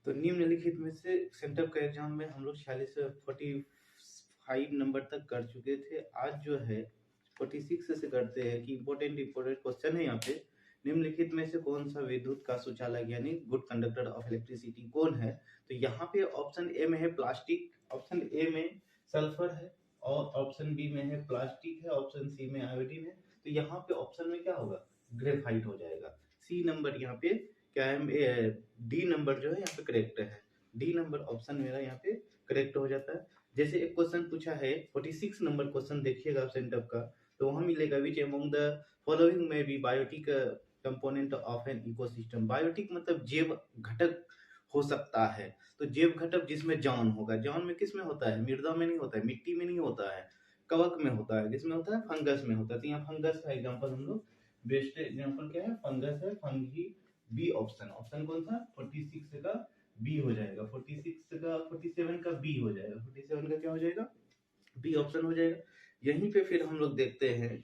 तो निम्नलिखित में से सेंटअप का एग्जाम में हम लोग 46 से 45 नंबर तक कर चुके थे। आज जो है 46 से करते हैं कि इम्पोर्टेंट क्वेश्चन है यहाँ पे। निम्नलिखित में से कौन सा विद्युत का सुचालक यानी गुड कंडक्टर ऑफ इलेक्ट्रिसिटी कौन है? तो यहाँ पे ऑप्शन ए में है प्लास्टिक, ऑप्शन ए में सल्फर है, और ऑप्शन बी में है प्लास्टिक है, ऑप्शन सी में आयोडीन है। तो यहाँ पे ऑप्शन में क्या होगा? ग्रेफाइट हो जाएगा। सी नंबर यहाँ पे क्या है, डी नंबर जो है यहाँ पे करेक्ट है। डी नंबर ऑप्शन मेरा यहाँ पे करेक्ट हो जाता है। जैसे एक क्वेश्चन पूछा है 46 नंबर क्वेश्चन देखिएगा सेंटअप का, तो वहां मिलेगा which among the following may be biotic component of an ecosystem. Biotic मतलब जैव घटक हो सकता है। तो जैव घटक जिसमें जान होगा। जान में किस में होता है? मृदा में नहीं होता है, मिट्टी में नहीं होता है, कवक में होता है। किसमें होता है? फंगस में होता है। तो यहाँ फंगस का एग्जाम्पल हम लोग, बेस्ट एग्जाम्पल क्या है? फंगस है, फंगी। बी ऑप्शन, ऑप्शन कौन सा? 46 का बी हो जाएगा, 46 का 47 का बी हो जाएगा, 47 का क्या हो जाएगा? बी ऑप्शन हो जाएगा। यहीं पे फिर हम लोग देखते हैं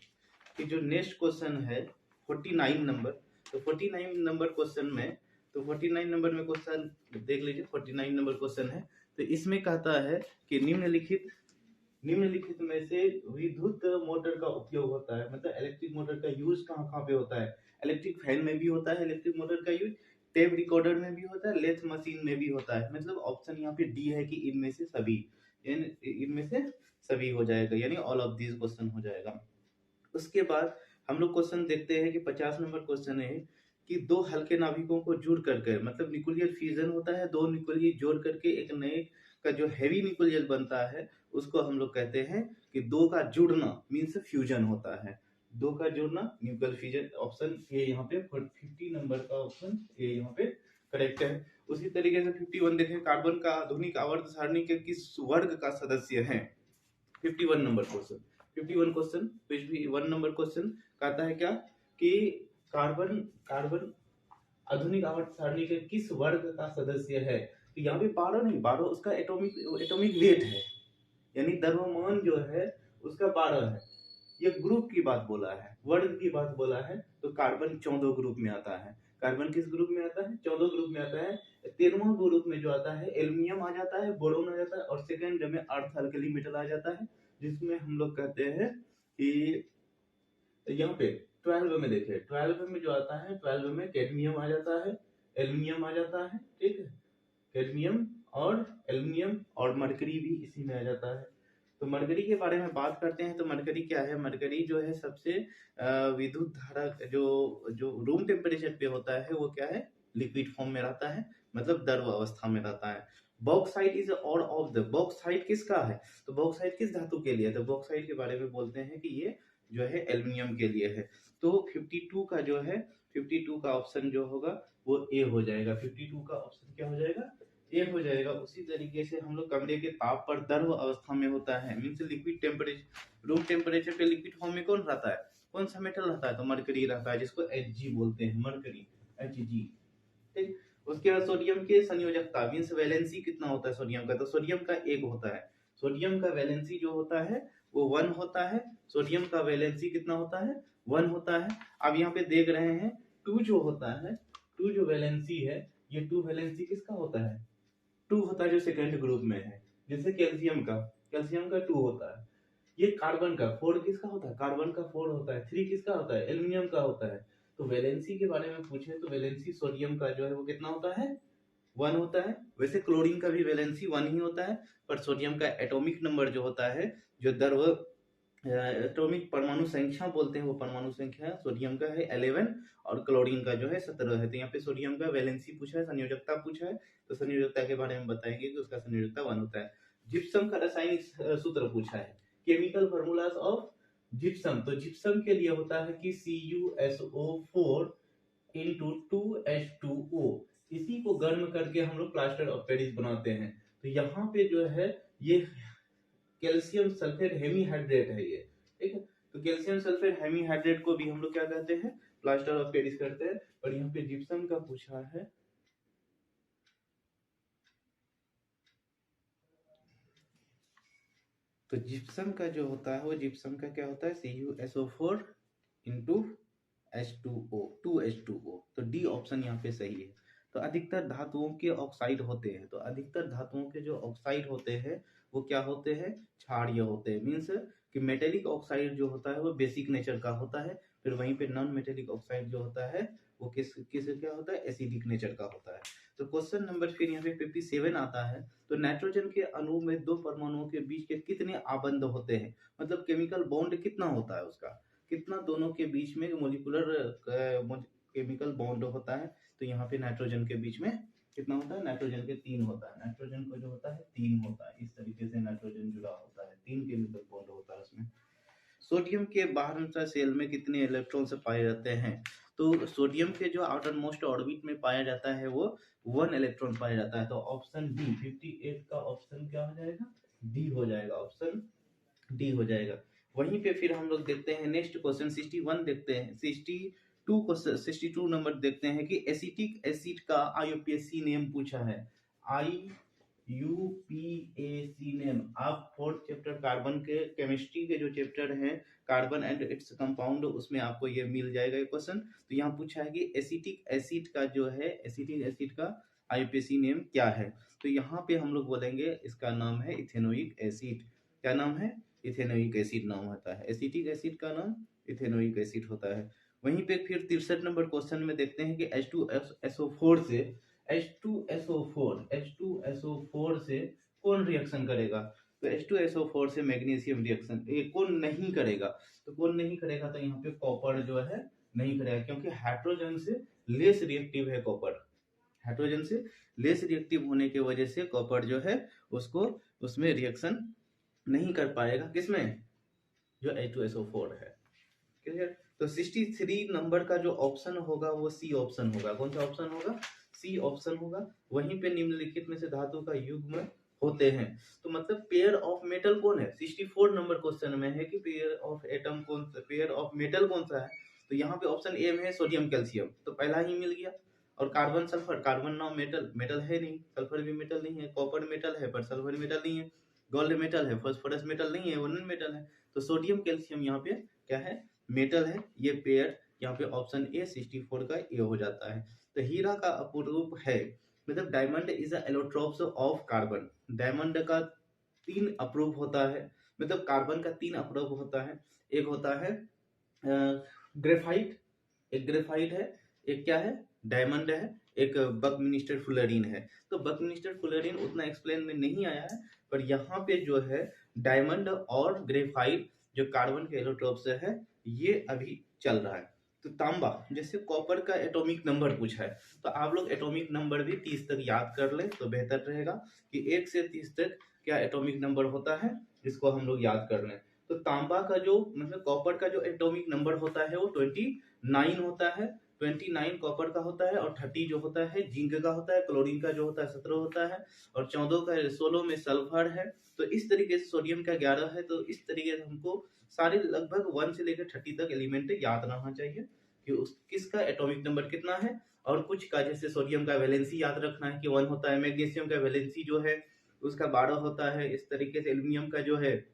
कि जो नेक्स्ट क्वेश्चन है 49 नंबर। तो 49 नंबर क्वेश्चन में, तो 49 नंबर में क्वेश्चन देख लीजिए। 49 नंबर क्वेश्चन है, तो इसमें कहता है कि निम्नलिखित में से विद्युत मोटर का उपयोग होता है, मतलब इलेक्ट्रिक मोटर का यूज कहाँ कहाँ पे होता है? इलेक्ट्रिक फैन में भी होता है इलेक्ट्रिक मोटर का यूज, टेप रिकॉर्डर में भी होता है, लेथ मशीन में भी होता है। मतलब ऑप्शन यहाँ पे डी है कि इनमें से सभी, इनमें से सभी हो जाएगा, यानी ऑल ऑफ दीज क्वेश्चन हो जाएगा। उसके बाद हम लोग क्वेश्चन देखते हैं कि 50 नंबर क्वेश्चन है कि दो हल्के नाभिकों को जुड़ करके, मतलब न्यूक्लियर फ्यूजन होता है, दो न्यूक्लियर जोड़ करके एक नए का जो हैवी न्यूक्लियर बनता है उसको हम लोग कहते हैं कि दो का जुड़ना मीन्स फ्यूजन होता है। दो का जुड़ना न्यूक्लियर फ्यूजन। ऑप्शन ए यहाँ पे 50 नंबर का ऑप्शन ए यहाँ पे करेक्ट है। उसी तरीके से 51 देखें, कार्बन का आधुनिक आवर्त सारणी के किस वर्ग का सदस्य है? 51 number question, 51 question, 51 number question कहता है क्या कि कार्बन कार्बन आधुनिक आवर्त सारणी के किस वर्ग का सदस्य है? तो यहाँ पे 12 नहीं, 12 उसका एटॉमिक वेट है, यानी द्रव्यमान जो है उसका 12 है। ये ग्रुप की बात बोला है, वर्ग की बात बोला है। तो कार्बन 14 ग्रुप में आता है। कार्बन किस ग्रुप में आता है? 14 ग्रुप में आता है। 13वां ग्रुप में जो आता है एल्युमिनियम आ जाता है, बोरोन आ जाता है, और सेकंड में अर्थ अल्कली मेटल आ जाता है, जिसमें हम लोग कहते हैं कि यहाँ पे 12 में देखे, 12 में जो आता है, 12 में कैडमियम आ जाता है, एल्युमिनियम आ जाता है, ठीक है, कैडमियम और एल्युमिनियम, और मरकरी भी इसी में आ जाता है। तो मरकरी के बारे में बात करते हैं। तो मरकरी क्या है? मरकरी जो है सबसे विद्युत धारा जो जो रूम टेम्परेचर पे होता है वो क्या है? लिक्विड फॉर्म में रहता है, मतलब द्रव अवस्था में रहता है। Bauxite is odd of the, bauxite किसका है? तो बॉक्साइट किस धातु के लिए? तो बॉक्साइट के बारे में बोलते हैं कि ये जो है एल्युमिनियम के लिए है। तो 52 का जो है, 52 का ऑप्शन जो होगा वो ए हो जाएगा। 52 का ऑप्शन क्या हो जाएगा? ए हो जाएगा। उसी तरीके से हम लोग कमरे के ताप पर द्रव अवस्था में होता है, means liquid temperature, room temperature पे लिक्विड फॉर्म में कौन रहता है? कौन सा मेटल रहता है? तो मरकरी रहता है, जिसको Hg बोलते हैं, मरकरी, Hg, ठीक। उसके बाद सोडियम के संयोजकता मीन्स वैलेंसी कितना होता है सोडियम का? तो सोडियम का एक होता है। सोडियम का वैलेंसी जो होता है वो 1 होता है। सोडियम का वैलेंसी कितना होता है? 1 होता है। अब यहाँ पे देख रहे हैं 2 जो होता है, 2 जो वैलेंसी है, ये 2 वैलेंसी किसका होता है? 2 होता है जो सेकंड ग्रुप में है। जैसे कैल्शियम का 2 होता है। ये कार्बन का 4 किसका होता है? कार्बन का 4 होता है। 3 किसका होता है? एल्युमिनियम का होता है। तो वैलेंसी के बारे में पूछे तो वैलेंसी सोडियम का जो है वो कितना होता है? 1 होता है। वैसे क्लोरीन का भी वैलेंसी 1 ही होता है, पर सोडियम का एटॉमिक नंबर जो होता है, जो द्रव एटॉमिक परमाणु संख्या बोलते हैं, वो परमाणु संख्या सोडियम का है 11 और क्लोरीन का जो है 17 है। तो यहाँ पे सोडियम का वैलेंसी पूछा है, संयोजकता पूछा है, तो संयोजकता के बारे में बताएंगे कि उसका संयोजकता 1 होता है। जिप्सम का रासायनिक सूत्र पूछा है, केमिकल फॉर्मूलाज ऑफ जिप्सम। तो जिप्सम के लिए होता है कि CuSO4 इंटू 2H2O। इसी को गर्म करके हम लोग प्लास्टर ऑफ पेरिस बनाते हैं। तो यहाँ पे जो है ये कैल्शियम सल्फेट हेमीहाइड्रेट है ये, ठीक है। तो कैल्शियम सल्फेट हेमीहाइड्रेट को भी हम लोग क्या कहते हैं? प्लास्टर ऑफ पेरिस करते हैं। और यहाँ पे जिप्सम का पूछा है, तो जिप्सम का जो होता है वो जिप्सम का क्या होता है? CuSO4 into H2O, 2H2O। तो डी ऑप्शन यहाँ पे सही है। तो अधिकतर धातुओं के ऑक्साइड होते हैं, तो अधिकतर धातुओं के जो ऑक्साइड होते हैं वो क्या होते हैं, क्षारीय होते हैं। मीन्स कि मेटेलिक ऑक्साइड जो होता है वो बेसिक नेचर का होता है, फिर वहीं पे नॉन मेटेलिक ऑक्साइड जो होता है वो किस किस क्या होता है, एसिडिक नेचर का होता है। तो क्वेश्चन नंबर फिर यहाँ पे 57 आता है। तो नाइट्रोजन के अणु में दो परमाणुओं के बीच के कितने आबंध होते हैं, मतलब केमिकल बॉन्ड कितना होता है उसका, कितना दोनों के बीच में मोलिकुलर केमिकल बॉन्ड होता है। तो यहाँ पे नाइट्रोजन के बीच में कितना होता है, नाइट्रोजन के 3 होता है, नाइट्रोजन को जो होता है 3 होता है, इस तरीके से नाइट्रोजन जुड़ा होता है, 3 केमिकल बॉन्ड होता है उसमें। सोडियम के बाहर सेल में कितने इलेक्ट्रॉन्स पाए जाते हैं, तो सोडियम के जो आउटर मोस्ट ऑर्बिट में पाया जाता है वो 1 इलेक्ट्रॉन पाया जाता है। तो ऑप्शन डी 58 का ऑप्शन क्या हो जाएगा, डी हो जाएगा, ऑप्शन डी हो जाएगा। वहीं पे फिर हम लोग देखते हैं नेक्स्ट क्वेश्चन 61 देखते हैं, 62 क्वेश्चन 62 नंबर देखते हैं कि एसिटिक एसिड का आईयूपीएसी नेम पूछा है, आईयूपीएसी नेम। आप 4th चैप्टर कार्बन के केमिस्ट्री के जो चैप्टर है कार्बन एंड इट्स कंपाउंड, उसमें आपको ये मिल जाएगा ये क्वेश्चन। तो यहाँ पूछा है कि एसिटिक एसिड का जो है, एसिटिक एसिड का आईयूपीएसी नेम क्या है। तो यहाँ पे हम लोग बोलेंगे इसका नाम है इथेनोइक एसिड। क्या नाम है, इथेनोइक एसिड नाम होता है, एसिटिक एसिड का नाम इथेनोइक एसिड होता है। वहीं पे फिर 63 नंबर क्वेश्चन में देखते हैं कि H2SO4 से H2SO4 से कौन रिएक्शन करेगा। तो H2SO4 से मैग्नीशियम रिएक्शन ये कौन नहीं करेगा, तो कौन नहीं करेगा, तो यहाँ पे कॉपर जो है नहीं करेगा, क्योंकि हाइड्रोजन से लेस रिएक्टिव है कॉपर, हाइड्रोजन से लेस रिएक्टिव होने की वजह से कॉपर जो है उसको उसमें रिएक्शन नहीं कर पाएगा, किसमें, जो H2SO4 है। क्लियर। तो 63 नंबर का जो ऑप्शन होगा वो सी ऑप्शन होगा। कौन सा ऑप्शन होगा, सी ऑप्शन होगा। वहीं पे निम्नलिखित में से धातु का युग्म होते हैं, तो मतलब पेयर ऑफ मेटल कौन है, 64 नंबर क्वेश्चन में है कि पेयर ऑफ एटम कौन सा, पेयर ऑफ मेटल कौन सा है। तो यहाँ पे ऑप्शन ए में है सोडियम कैल्शियम, तो पहला ही मिल गया। और carbon sulphur, carbon now metal, metal है नहीं, सल्फर भी मेटल नहीं है, कॉपर मेटल है पर सल्फर मेटल नहीं है, गोल्ड मेटल है, फास्फोरस मेटल नहीं है, वो नॉन मेटल है। तो सोडियम कैल्शियम यहाँ पे क्या है, मेटल है। ये पेयर यहाँ पे ऑप्शन ए 64 का ए हो जाता है। तो हीरा का अपरूप है, मतलब diamond is allotropes of carbon. Diamond का 3 अपरूप होता है, मतलब कार्बन का 3 अपरूप होता है। एक होता है ग्रेफाइट, एक ग्रेफाइट है, एक क्या है, डायमंड है, एक बकमिनिस्टर फुलरीन है। तो बकमिनिस्टर फुलरीन उतना एक्सप्लेन में नहीं आया है, पर यहाँ पे जो है डायमंड और ग्रेफाइट जो कार्बन के एलोट्रोप्स है ये अभी चल रहा है। तो तांबा, जैसे कॉपर का एटॉमिक नंबर पूछा है, तो आप लोग एटॉमिक नंबर भी 30 तक याद कर ले तो बेहतर रहेगा, कि 1 से 30 तक क्या एटॉमिक नंबर होता है, इसको हम लोग याद कर लें। तो तांबा का जो मतलब कॉपर का जो एटॉमिक नंबर होता है वो 29 होता है, 29 कॉपर का होता है, और 30 जो होता है जिंक का होता है, क्लोरीन का जो होता है 17 होता है, और 16 में सल्फर है। तो इस तरीके से सोडियम का 11 है। तो इस तरीके से हमको सारे लगभग 1 से लेकर 30 तक एलिमेंट याद रहना चाहिए कि उस किसका एटॉमिक नंबर कितना है। और कुछ का जैसे सोडियम का वैलेंसी याद रखना है कि 1 होता है, मैग्नीशियम का वैलेंसी जो है उसका 12 होता है। इस तरीके से एल्युमिनियम का जो है,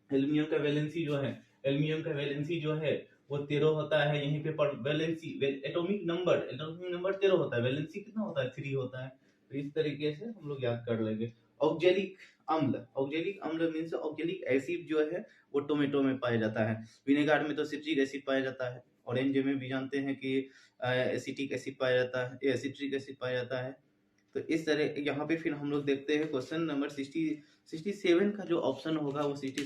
एल्युमिनियम का वैलेंसी जो है, एल्युमिनियम का वैलेंसी जो है वो 13 होता है। यहीं पे पर वैलेंसी एटॉमिक नंबर 13 होता है, वैलेंसी कितना होता है, 3 होता है। तो इस तरीके से हम लोग याद कर लेंगे। ऑक्जेलिक अम्ल, ऑक्जेलिक अम्ल मीन्स ऑक्जेलिक एसिड जो है वो टोमेटो में पाया जाता है। विनेगार में तो सिट्रिक एसिड पाया जाता है, ऑरेंज में भी जानते हैं कि एसिटिक एसिड पाया जाता है, एसिट्रिक एसिड पाया जाता है। तो इस तरह यहाँ पे फिर हम लोग देखते हैं क्वेश्चन नंबर 67 का जो ऑप्शन होगा वो 60